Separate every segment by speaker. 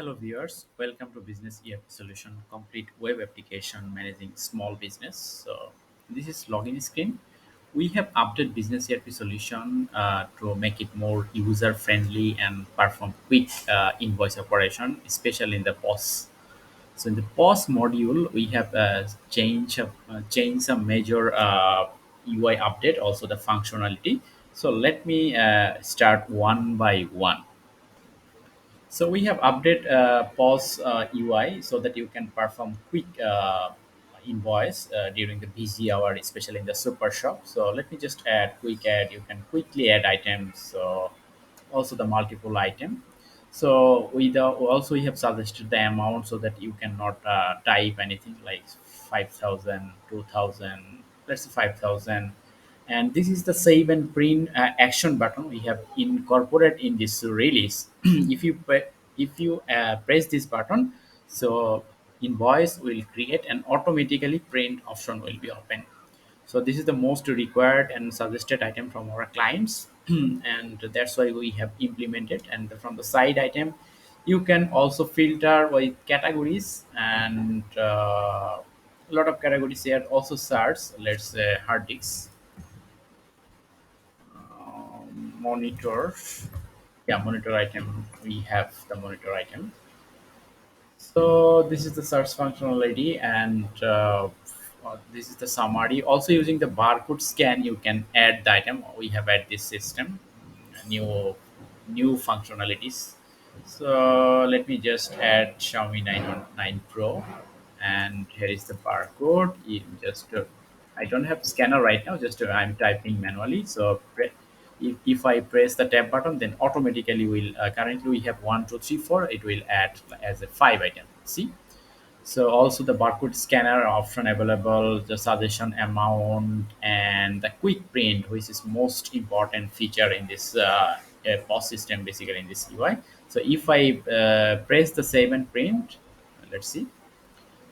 Speaker 1: Hello viewers, welcome to Business ERP Solution, complete web application managing small business. So this is login screen. We have updated Business ERP Solution to make it more user friendly and perform quick invoice operation, especially in the POS. So in the POS module, we have changed some major UI update, also the functionality. So let me start one by one. So we have update POS UI so that you can perform quick invoice during the busy hour, especially in the super shop. So let me just add quick add. You can quickly add items. So also the multiple item. So also we have suggested the amount so that you cannot type anything like 5,000, 2,000. Let's say 5,000, and this is the save and print action button we have incorporated in this release. If you press this button, so invoice will create and automatically print option will be open. So this is the most required and suggested item from our clients, and that's why we have implemented. And from the side item, you can also filter with categories, and a lot of categories here also search. Let's say hard disk, monitor. Yeah, monitor item. We have the monitor item. So this is the search functionality, and this is the summary. Also using the barcode scan, you can add the item. We have add this system, new functionalities. So let me just add Xiaomi 919 Pro, and here is the barcode. I don't have scanner right now. Just I'm typing manually. So if I press the tab button, then automatically will currently we have 1 2 3 4. It will add as a 5 item. See, so also the barcode scanner option available, the suggestion amount, and the quick print, which is most important feature in this POS system, basically in this UI. So if I press the save and print, let's see.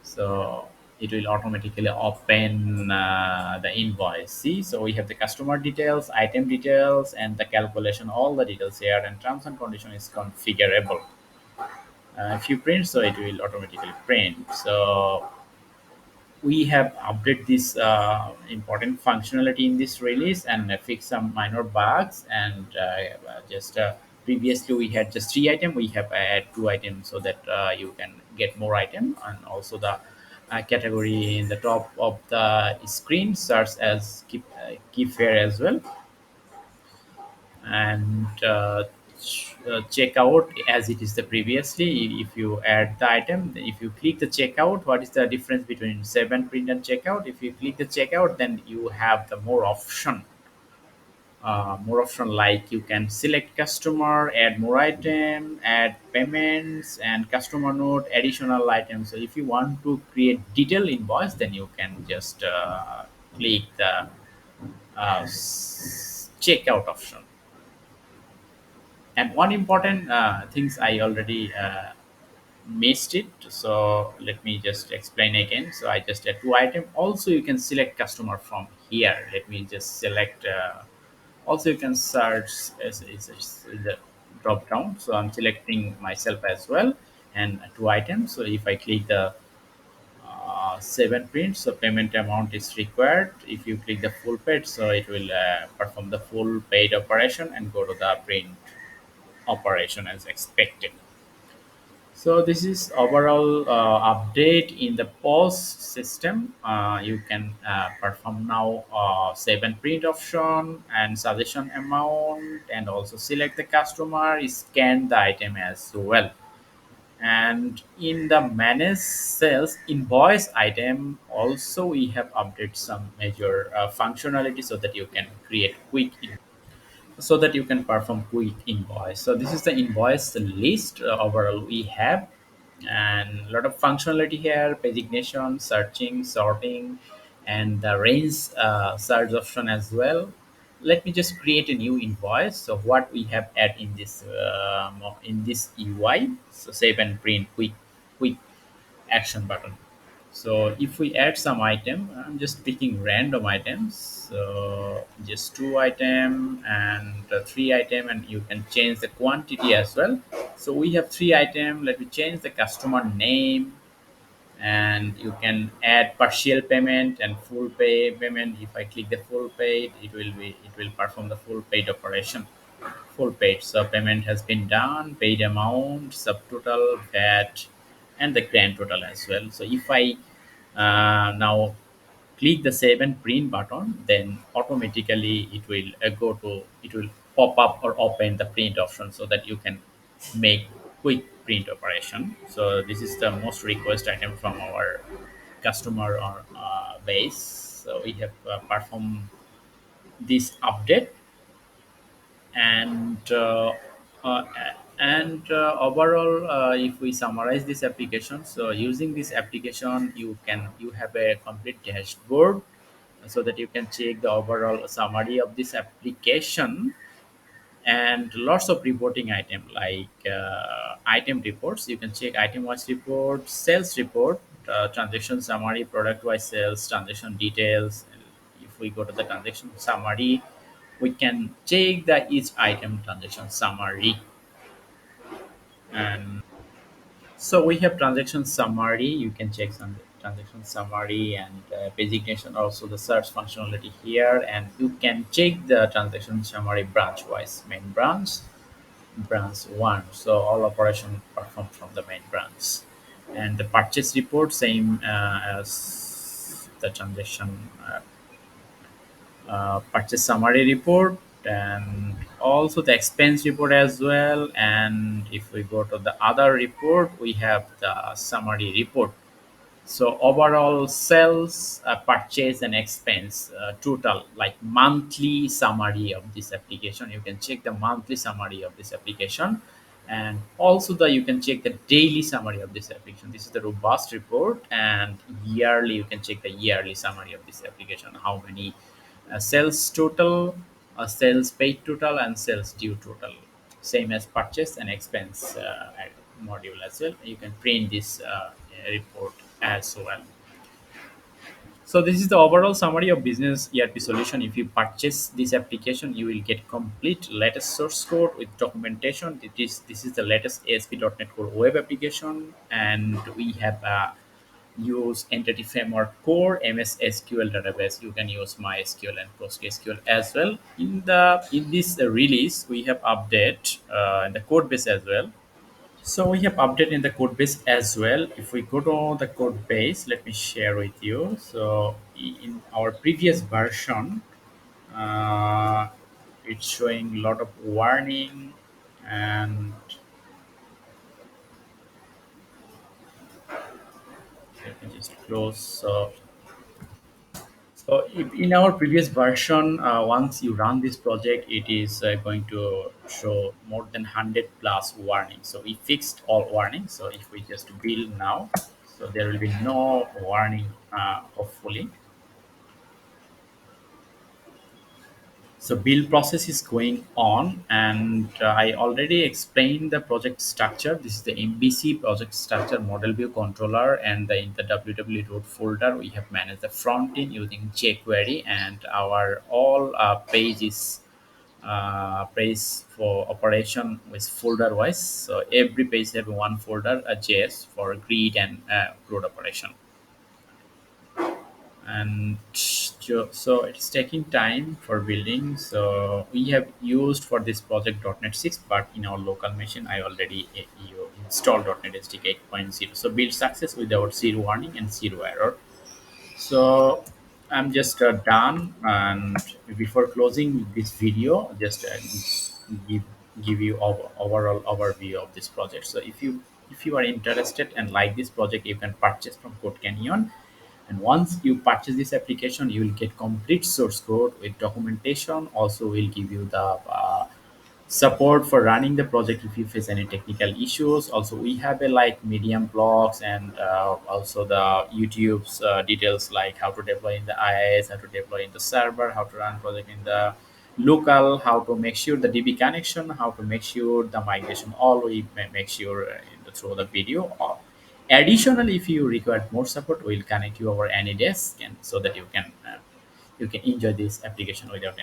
Speaker 1: So it will automatically open the invoice. See, so we have the customer details, item details, and the calculation, all the details here, and terms and condition is configurable. If you print, so it will automatically print. So we have updated this important functionality in this release and fix some minor bugs, and just previously we had just 3 items. We have add 2 items so that you can get more item, and also the category in the top of the screen starts as keep fair as well, and check out as it is the previously. If you add the item, if you click the checkout, what is the difference between save and print and checkout? If you click the checkout, then you have the more option, like you can select customer, add more item, add payments, and customer note, additional items. So if you want to create detailed invoice, then you can just click the checkout option. And one important things I already missed it. So let me just explain again. So I just add 2 items. Also, you can select customer from here. Let me just select. Also, you can search as the drop down. So I'm selecting myself as well, and 2 items. So if I click the 7 print, so payment amount is required. If you click the full paid, so it will perform the full paid operation and go to the print operation as expected. So this is overall update in the POS system. You can perform now save and print option and suggestion amount, and also select the customer, scan the item as well. And in the manage sales invoice item, also we have updated some major functionality so that you can create quick so that you can perform quick invoice. So this is the invoice list overall we have, and a lot of functionality here: designation, searching, sorting, and the range search option as well. Let me just create a new invoice. So what we have add in this UI, so save and print quick action button. So if we add some item, I'm just picking random items. So just two item and three item, and you can change the quantity as well. So we have three item. Let me change the customer name, and you can add partial payment and full pay payment. If I click the full paid, it will perform the full paid operation. Full paid. So payment has been done, paid amount, subtotal, VAT, and the grand total as well. So if I now click the save and print button, then automatically it will pop up or open the print option so that you can make quick print operation. So this is the most request item from our customer or base. So we have performed this update, and uh, overall, if we summarize this application, so using this application you have a complete dashboard so that you can check the overall summary of this application, and lots of reporting item like item reports. You can check item wise report, sales report, transaction summary, product wise sales, transaction details. If we go to the transaction summary, we can check the each item transaction summary. And so we have transaction summary. You can check some transaction summary and designation, also the search functionality here, and you can check the transaction summary branch wise. Main branch one. So all operation performed from the main branch. And the purchase report same as the transaction purchase summary report, and also the expense report as well. And if we go to the other report, we have the summary report. So overall sales, purchase and expense total, like monthly summary of this application. You can check the monthly summary of this application, and also you can check the daily summary of this application. This is the robust report, and yearly you can check the yearly summary of this application. How many sales total, sales paid total, and sales due total. Same as purchase and expense module as well. You can print this report as well. So this is the overall summary of business ERP solution. If you purchase this application, you will get complete latest source code with documentation. This is the latest ASP.NET Core web application, and we have use Entity Framework Core, MSSQL database. You can use MySQL and PostgreSQL as well. In this release, we have update in the code base as well. So we have update in the code base as well. If we go to the code base, let me share with you. So in our previous version, uh, it's showing a lot of warning, and let me just close. So in our previous version, once you run this project, it is going to show more than 100 plus warnings. So we fixed all warnings. So if we just build now, so there will be no warning, hopefully. So build process is going on, and I already explained the project structure. This is the MBC project structure, model view controller, and in the www root folder we have managed the front end using jQuery, and our all page is page for operation with folder wise. So every page have one folder, a JS for grid and code operation. And so it's taking time for building. So we have used for this project .NET 6, but in our local machine I already installed .NET SDK 8.0. So build success without zero warning and zero error. So I'm just done, and before closing this video, just give give you overall overview of this project. So if you are interested and like this project, you can purchase from Code Canyon. And once you purchase this application, you will get complete source code with documentation. Also, will give you the support for running the project if you face any technical issues. Also, we have a like medium blogs, and also the YouTube's details, like how to deploy in the IIS, how to deploy in the server, how to run project in the local, how to make sure the DB connection, how to make sure the migration. All we make sure through the video. Additionally, if you require more support, we'll connect you over any desk, and so that you can enjoy this application without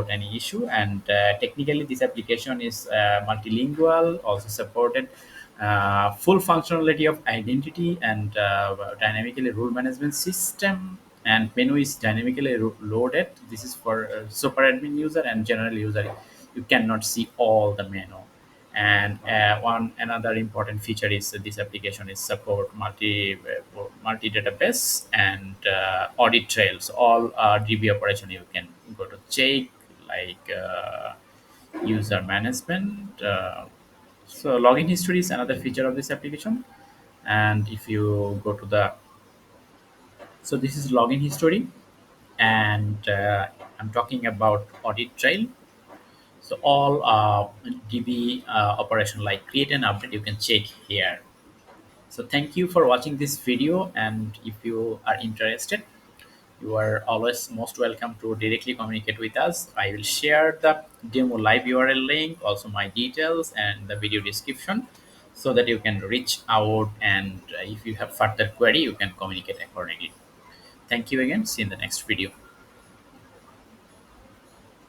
Speaker 1: any issue. And technically, this application is multilingual, also supported full functionality of identity and dynamically rule management system. And menu is dynamically loaded. This is for super admin user and general user. You cannot see all the menu. And one another important feature is that this application is support multi database and audit trails. All DB operation you can go to check, like user management. So login history is another feature of this application. And if you go to the, so this is login history, and I'm talking about audit trail. So all DB operation like create an update, you can check here. So thank you for watching this video, and if you are interested, you are always most welcome to directly communicate with us. I will share the demo live URL link, also my details and the video description, so that you can reach out, and if you have further query, you can communicate accordingly. Thank you again. See you in the next video.